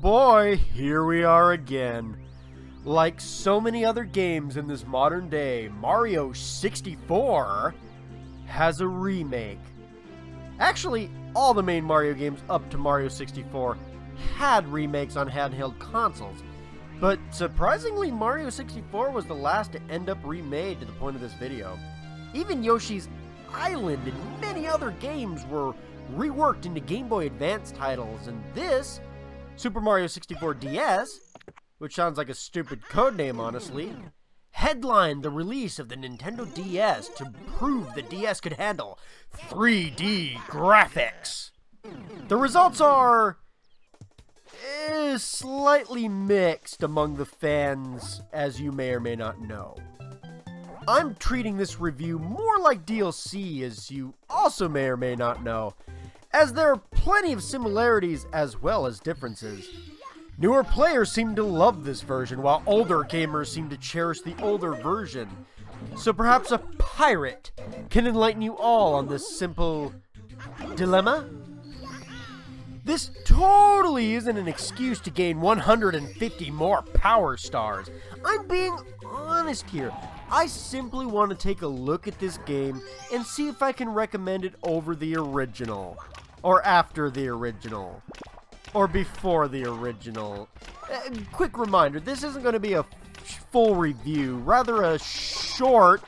boy, here we are again. Like so many other games in this modern day, Mario 64 has a remake. Actually, all the main Mario games up to Mario 64 had remakes on handheld consoles. But surprisingly, Mario 64 was the last to end up remade to the point of this video. Even Yoshi's Island and many other games were reworked into Game Boy Advance titles, and this, Super Mario 64 DS, which sounds like a stupid codename honestly, headlined the release of the Nintendo DS to prove the DS could handle 3D graphics. The results are slightly mixed among the fans, as you may or may not know. I'm treating this review more like DLC, as you also may or may not know, as there are plenty of similarities as well as differences. Newer players seem to love this version, while older gamers seem to cherish the older version. So perhaps a pirate can enlighten you all on this simple dilemma? This totally isn't an excuse to gain 150 more power stars. I'm being honest here. I simply want to take a look at this game and see if I can recommend it over the original. Or after the original. Or before the original. Quick reminder, this isn't going to be a full review, rather a short,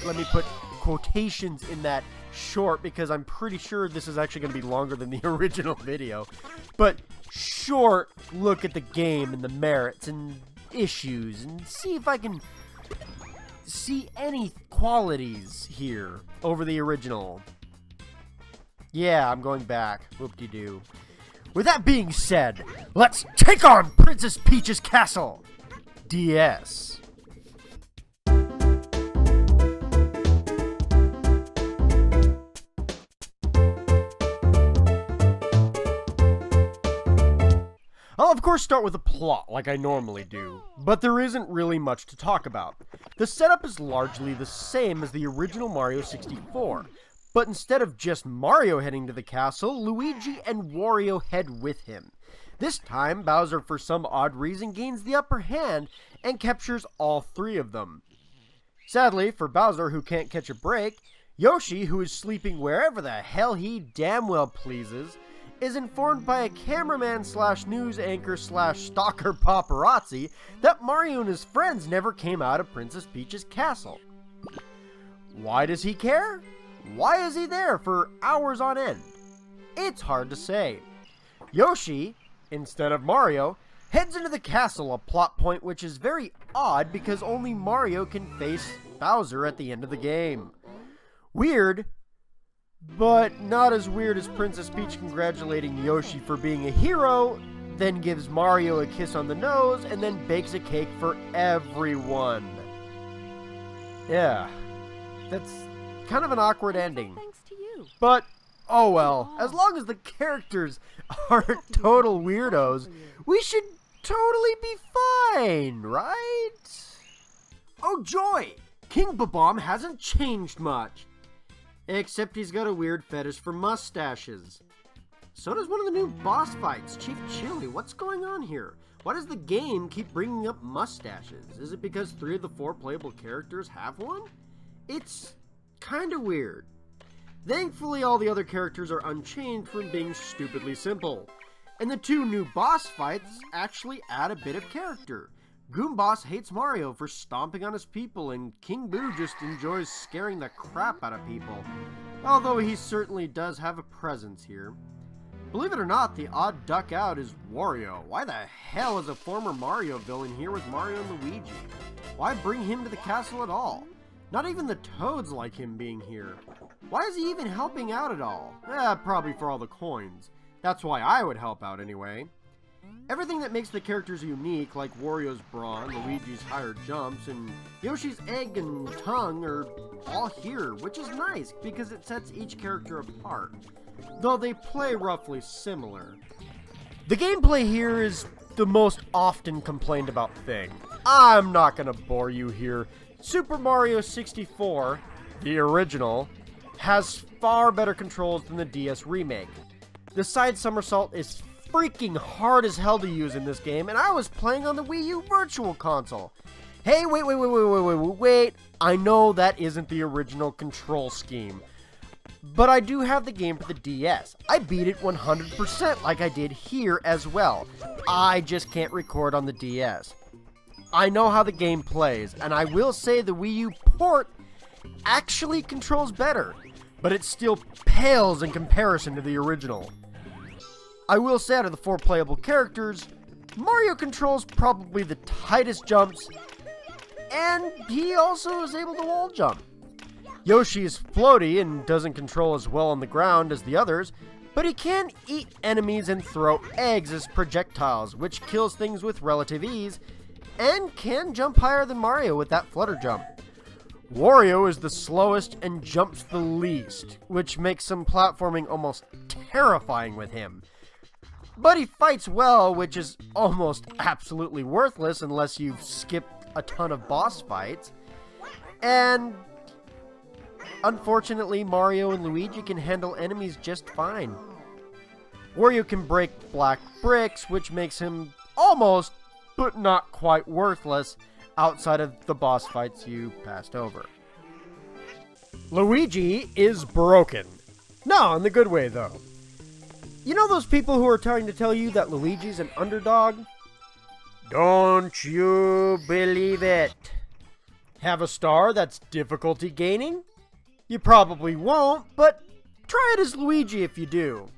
let me put quotations in that short because I'm pretty sure this is actually going to be longer than the original video, but short look at the game and the merits and issues and see if I can see any qualities here over the original. Yeah, I'm going back. Whoop-de-doo. With that being said, let's take on Princess Peach's castle! DS. I'll of course start with the plot like I normally do, but there isn't really much to talk about. The setup is largely the same as the original Mario 64, but instead of just Mario heading to the castle, Luigi and Wario head with him. This time, Bowser for some odd reason gains the upper hand and captures all three of them. Sadly, for Bowser who can't catch a break, Yoshi, who is sleeping wherever the hell he damn well pleases, is informed by a cameraman slash news anchor slash stalker paparazzi that Mario and his friends never came out of Princess Peach's castle. Why does he care? Why is he there for hours on end? It's hard to say. Yoshi, instead of Mario, heads into the castle, a plot point which is very odd because only Mario can face Bowser at the end of the game. Weird, but not as weird as Princess Peach congratulating Yoshi for being a hero, then gives Mario a kiss on the nose, and then bakes a cake for everyone. Yeah, that's kind of an awkward ending. Thanks to you. But, oh well, as long as the characters aren't total weirdos, we should totally be fine, right? Oh joy! King Bob-omb hasn't changed much. Except he's got a weird fetish for mustaches. So does one of the new boss fights, Chief Chili. What's going on here? Why does the game keep bringing up mustaches? Is it because 3 of the 4 playable characters have one? It's kind of weird. Thankfully, all the other characters are unchanged from being stupidly simple. And the 2 new boss fights actually add a bit of character. Goomboss hates Mario for stomping on his people, and King Boo just enjoys scaring the crap out of people. Although he certainly does have a presence here. Believe it or not, the odd duck out is Wario. Why the hell is a former Mario villain here with Mario and Luigi? Why bring him to the castle at all? Not even the Toads like him being here. Why is he even helping out at all? Probably for all the coins. That's why I would help out anyway. Everything that makes the characters unique, like Wario's brawn, Luigi's higher jumps, and Yoshi's egg and tongue are all here, which is nice because it sets each character apart, though they play roughly similar. The gameplay here is the most often complained about thing. I'm not gonna bore you here. Super Mario 64, the original, has far better controls than the DS remake. The side somersault is freaking hard as hell to use in this game, and I was playing on the Wii U Virtual Console. Hey, wait. I know that isn't the original control scheme, but I do have the game for the DS. I beat it 100% like I did here as well. I just can't record on the DS. I know how the game plays, and I will say the Wii U port actually controls better, but it still pales in comparison to the original. I will say out of the 4 playable characters, Mario controls probably the tightest jumps, and he also is able to wall jump. Yoshi is floaty and doesn't control as well on the ground as the others, but he can eat enemies and throw eggs as projectiles, which kills things with relative ease, and can jump higher than Mario with that flutter jump. Wario is the slowest and jumps the least, which makes some platforming almost terrifying with him. But he fights well, which is almost absolutely worthless unless you've skipped a ton of boss fights. And unfortunately, Mario and Luigi can handle enemies just fine. Wario can break black bricks, which makes him almost, but not quite worthless, outside of the boss fights you passed over. Luigi is broken. No, in the good way, though. You know those people who are trying to tell you that Luigi's an underdog? Don't you believe it? Have a star that's difficulty gaining? You probably won't, but try it as Luigi if you do.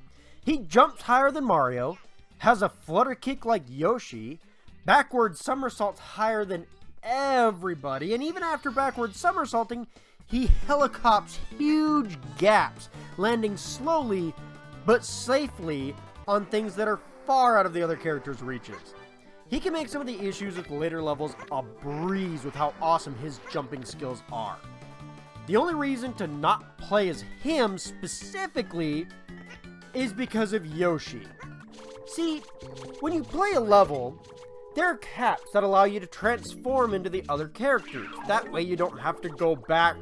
He jumps higher than Mario, has a flutter kick like Yoshi, backward somersaults higher than everybody, and even after backward somersaulting, he helicopters huge gaps, landing slowly but safely on things that are far out of the other characters' reaches. He can make some of the issues with later levels a breeze with how awesome his jumping skills are. The only reason to not play as him specifically is because of Yoshi. See, when you play a level, there are caps that allow you to transform into the other characters. That way you don't have to go back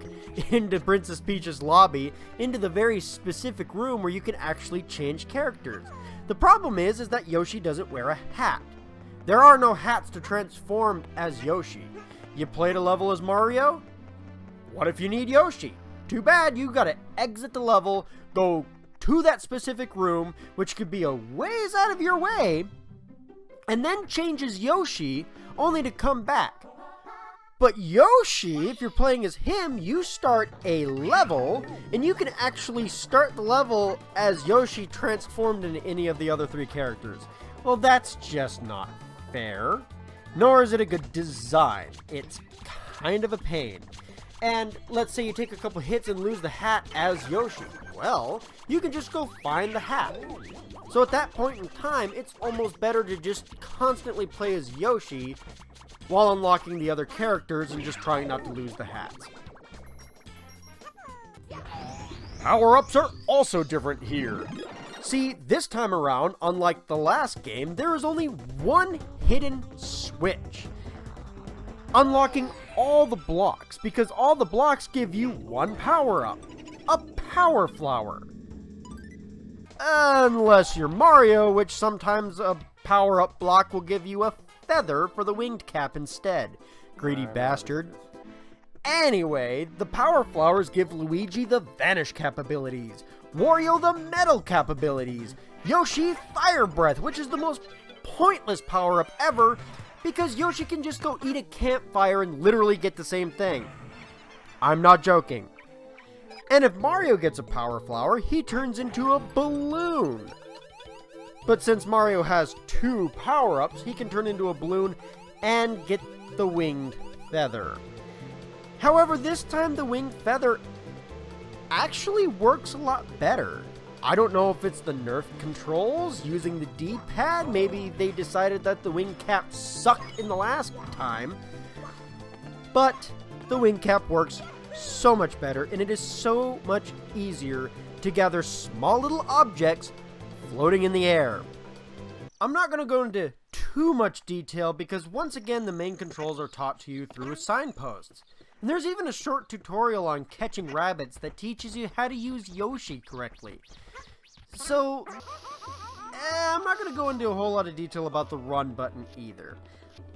into Princess Peach's lobby into the very specific room where you can actually change characters. The problem is that Yoshi doesn't wear a hat. There are no hats to transform as Yoshi. You played a level as Mario? What if you need Yoshi? Too bad, you gotta exit the level, go to that specific room, which could be a ways out of your way, and then changes Yoshi, only to come back. But Yoshi, if you're playing as him, you start a level, and you can actually start the level as Yoshi transformed into any of the other 3 characters. Well, that's just not fair. Nor is it a good design. It's kind of a pain. And let's say you take a couple hits and lose the hat as Yoshi. Well, you can just go find the hat. So at that point in time, it's almost better to just constantly play as Yoshi while unlocking the other characters and just trying not to lose the hats. Power-ups are also different here. See, this time around, unlike the last game, there is only one hidden switch, unlocking all the blocks, because all the blocks give you one power-up, a Power Flower. Unless you're Mario, which sometimes a power-up block will give you a feather for the winged cap instead. Greedy bastard. Anyway, the Power Flowers give Luigi the Vanish capabilities, Wario the Metal capabilities, Yoshi Fire Breath, which is the most pointless power-up ever, because Yoshi can just go eat a campfire and literally get the same thing. I'm not joking. And if Mario gets a Power Flower, he turns into a balloon. But since Mario has 2 power-ups, he can turn into a balloon and get the Winged Feather. However, this time the Winged Feather actually works a lot better. I don't know if it's the nerf controls, using the D-pad, maybe they decided that the wing cap sucked in the last time, but the wing cap works so much better, and it is so much easier to gather small little objects floating in the air. I'm not going to go into too much detail because once again the main controls are taught to you through signposts. And there's even a short tutorial on catching rabbits that teaches you how to use Yoshi correctly. So, I'm not going to go into a whole lot of detail about the run button either.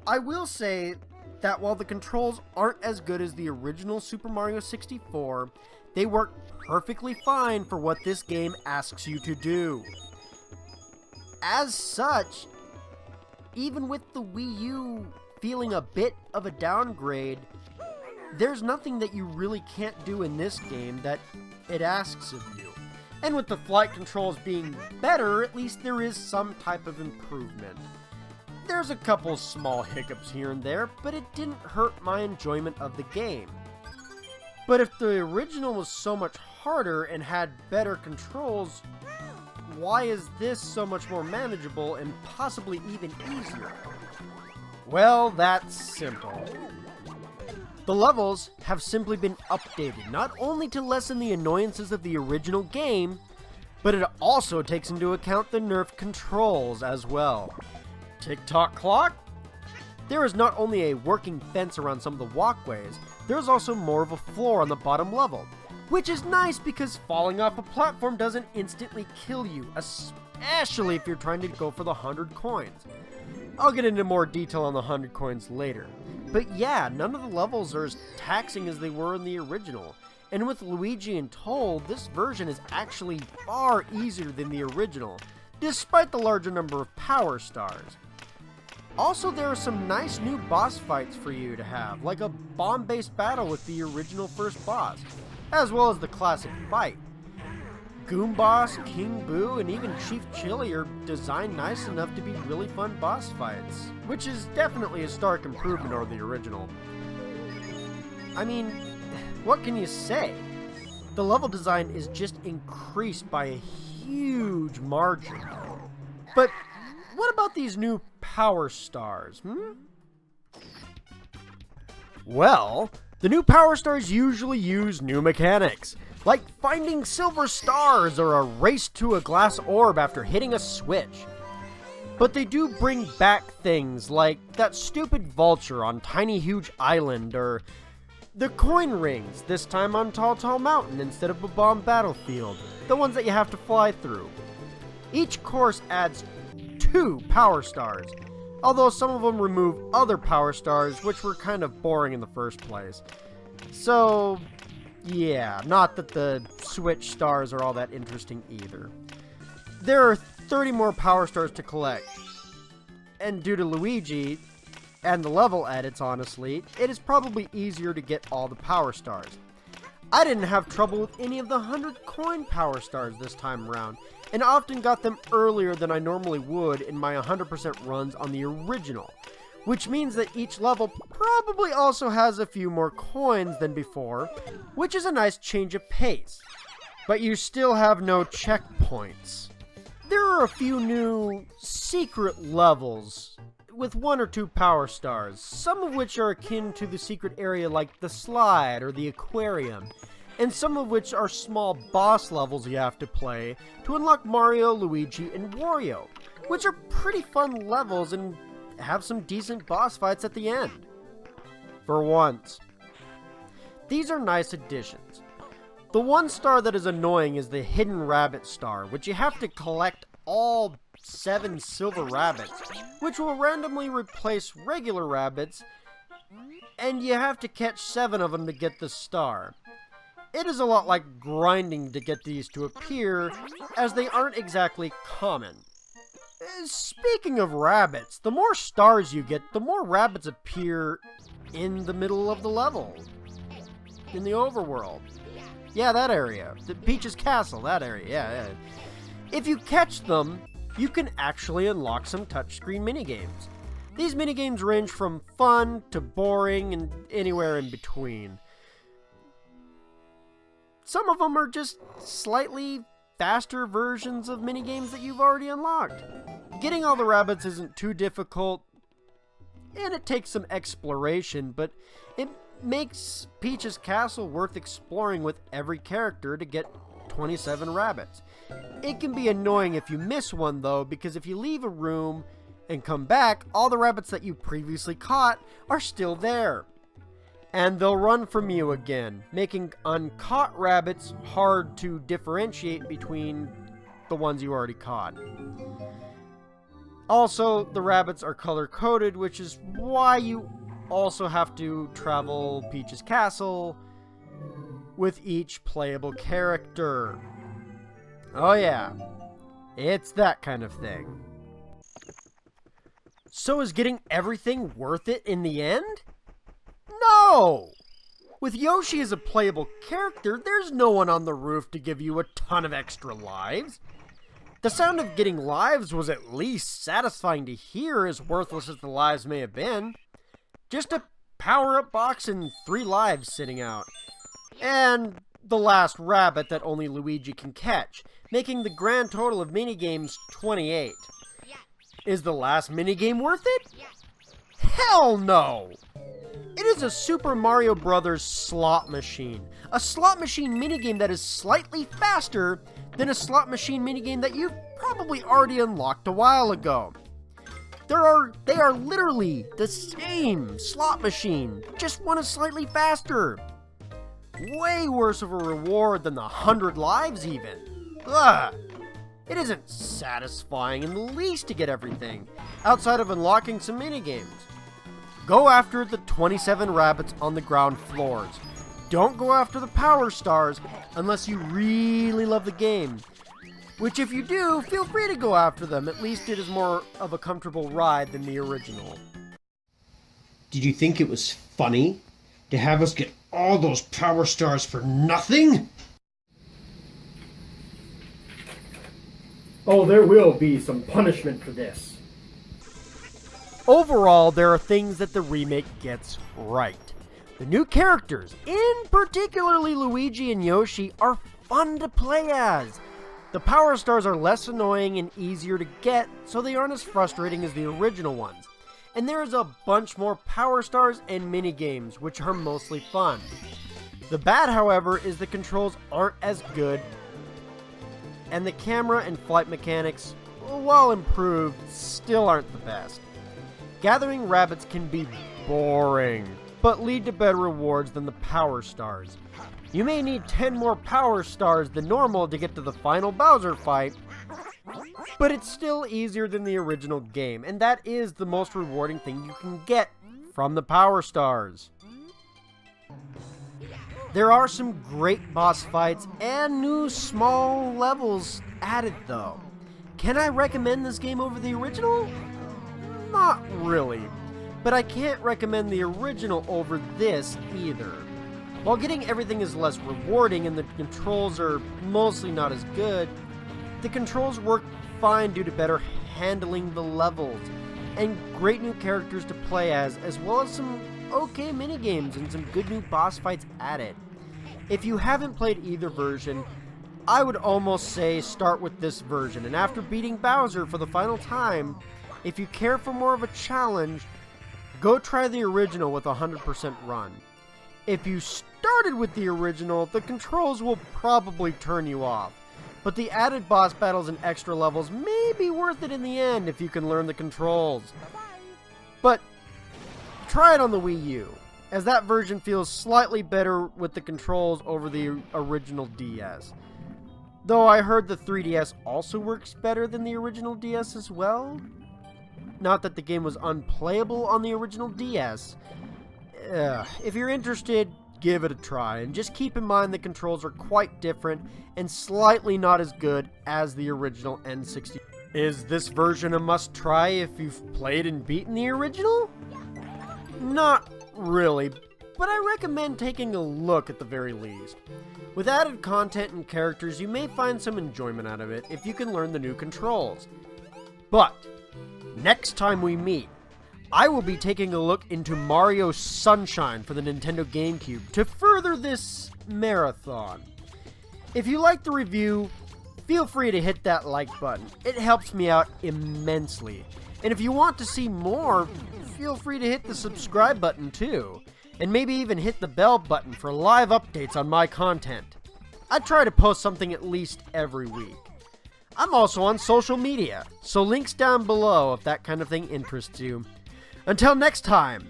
I will say that while the controls aren't as good as the original Super Mario 64, they work perfectly fine for what this game asks you to do. As such, even with the Wii U feeling a bit of a downgrade, there's nothing that you really can't do in this game that it asks of you. And with the flight controls being better, at least there is some type of improvement. There's a couple small hiccups here and there, but it didn't hurt my enjoyment of the game. But if the original was so much harder and had better controls, why is this so much more manageable and possibly even easier? Well, that's simple. The levels have simply been updated, not only to lessen the annoyances of the original game, but it also takes into account the nerfed controls as well. Tick-tock clock? There is not only a working fence around some of the walkways, there is also more of a floor on the bottom level, which is nice because falling off a platform doesn't instantly kill you, especially if you're trying to go for the 100 coins. I'll get into more detail on the 100 coins later. But yeah, none of the levels are as taxing as they were in the original. And with Luigi and Toad, this version is actually far easier than the original, despite the larger number of power stars. Also, there are some nice new boss fights for you to have, like a bomb-based battle with the original first boss, as well as the classic fight. Goom Boss, King Boo, and even Chief Chili are designed nice enough to be really fun boss fights, which is definitely a stark improvement over the original. I mean, what can you say? The level design is just increased by a huge margin. But what about these new power stars, Well, the new power stars usually use new mechanics, like finding silver stars or a race to a glass orb after hitting a switch. But they do bring back things like that stupid vulture on Tiny Huge Island, or the coin rings, this time on Tall Tall Mountain instead of a bomb battlefield, the ones that you have to fly through. Each course adds 2 power stars, although some of them remove other power stars which were kind of boring in the first place. So yeah, not that the Switch stars are all that interesting either. There are 30 more power stars to collect, and due to Luigi and the level edits, honestly, it is probably easier to get all the power stars. I didn't have trouble with any of the 100 coin power stars this time around, and often got them earlier than I normally would in my 100% runs on the original, which means that each level probably also has a few more coins than before, which is a nice change of pace. But you still have no checkpoints. There are a few new secret levels with 1 or 2 power stars, some of which are akin to the secret area like the slide or the aquarium, and some of which are small boss levels you have to play to unlock Mario, Luigi, and Wario, which are pretty fun levels and have some decent boss fights at the end. For once. These are nice additions. The one star that is annoying is the Hidden Rabbit star, which you have to collect all 7 silver rabbits, which will randomly replace regular rabbits, and you have to catch 7 of them to get the star. It is a lot like grinding to get these to appear, as they aren't exactly common. Speaking of rabbits, the more stars you get, the more rabbits appear in the middle of the level. In the overworld. Yeah, that area. The Peach's Castle, that area. Yeah. If you catch them, you can actually unlock some touchscreen minigames. These minigames range from fun to boring and anywhere in between. Some of them are just slightly faster versions of minigames that you've already unlocked. Getting all the rabbits isn't too difficult, and it takes some exploration, but it makes Peach's Castle worth exploring with every character to get 27 rabbits. It can be annoying if you miss one though, because if you leave a room and come back, all the rabbits that you previously caught are still there. And they'll run from you again, making uncaught rabbits hard to differentiate between the the ones you already caught. Also, the rabbits are color-coded, which is why you also have to travel Peach's Castle with each playable character. Oh yeah, it's that kind of thing. So is getting everything worth it in the end? No! With Yoshi as a playable character, there's no one on the roof to give you a ton of extra lives. The sound of getting lives was at least satisfying to hear, as worthless as the lives may have been. Just a power-up box and 3 lives sitting out. And the last rabbit that only Luigi can catch, making the grand total of minigames 28. Is the last minigame worth it? Hell no! It is a Super Mario Bros. Slot machine. A slot machine minigame that is slightly faster than a slot machine minigame that you've probably already unlocked a while ago. They are literally the same slot machine, just one is slightly faster. Way worse of a reward than the 100 lives even. Ugh. It isn't satisfying in the least to get everything, outside of unlocking some minigames. Go after the 27 rabbits on the ground floors. Don't go after the power stars unless you really love the game. Which if you do, feel free to go after them. At least it is more of a comfortable ride than the original. Did you think it was funny to have us get all those power stars for nothing? Oh, there will be some punishment for this. Overall, there are things that the remake gets right. The new characters, in particularly Luigi and Yoshi, are fun to play as. The power stars are less annoying and easier to get, so they aren't as frustrating as the original ones. And there is a bunch more power stars and minigames, which are mostly fun. The bad, however, is the controls aren't as good, and the camera and flight mechanics, while improved, still aren't the best. Gathering rabbits can be boring, but lead to better rewards than the power stars. You may need 10 more power stars than normal to get to the final Bowser fight, but it's still easier than the original game, and that is the most rewarding thing you can get from the power stars. There are some great boss fights and new small levels added though. Can I recommend this game over the original? Not really, but I can't recommend the original over this either. While getting everything is less rewarding and the controls are mostly not as good, the controls work fine due to better handling the levels, and great new characters to play as well as some okay minigames and some good new boss fights added. If you haven't played either version, I would almost say start with this version, and after beating Bowser for the final time, if you care for more of a challenge, go try the original with a 100% run. If you started with the original, the controls will probably turn you off, but the added boss battles and extra levels may be worth it in the end if you can learn the controls. But try it on the Wii U, as that version feels slightly better with the controls over the original DS. Though I heard the 3DS also works better than the original DS as well. Not that the game was unplayable on the original DS. If you're interested, give it a try, and just keep in mind the controls are quite different and slightly not as good as the original N64. Is this version a must-try if you've played and beaten the original? Not really, but I recommend taking a look at the very least. With added content and characters, you may find some enjoyment out of it if you can learn the new controls. But next time we meet, I will be taking a look into Mario Sunshine for the Nintendo GameCube to further this marathon. If you liked the review, feel free to hit that like button. It helps me out immensely. And if you want to see more, feel free to hit the subscribe button too. And maybe even hit the bell button for live updates on my content. I try to post something at least every week. I'm also on social media, so links down below if that kind of thing interests you. Until next time,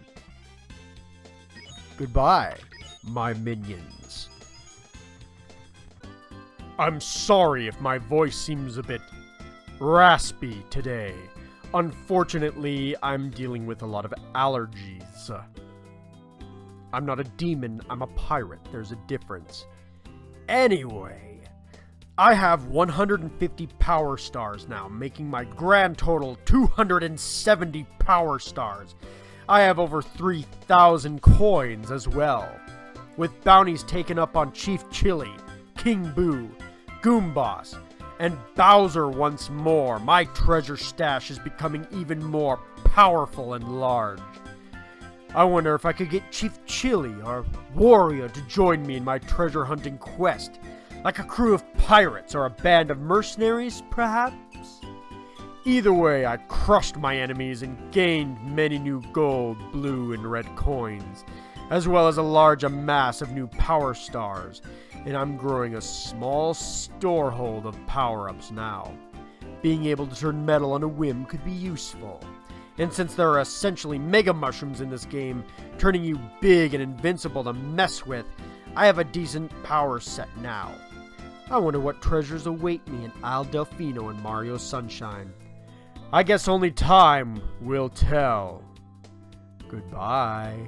goodbye, my minions. I'm sorry if my voice seems a bit raspy today. Unfortunately, I'm dealing with a lot of allergies. I'm not a demon, I'm a pirate. There's a difference. Anyway, I have 150 power stars now, making my grand total 270 power stars. I have over 3,000 coins as well, with bounties taken up on Chief Chili, King Boo, Goomboss, and Bowser once more. My treasure stash is becoming even more powerful and large. I wonder if I could get Chief Chili or Wario to join me in my treasure hunting quest, like a crew of pirates or a band of mercenaries, perhaps? Either way, I crushed my enemies and gained many new gold, blue, and red coins, as well as a large amass of new power stars, and I'm growing a small storehold of power-ups now. Being able to turn metal on a whim could be useful. And since there are essentially mega mushrooms in this game, turning you big and invincible to mess with, I have a decent power set now. I wonder what treasures await me in Isle Delfino and Mario Sunshine. I guess only time will tell. Goodbye.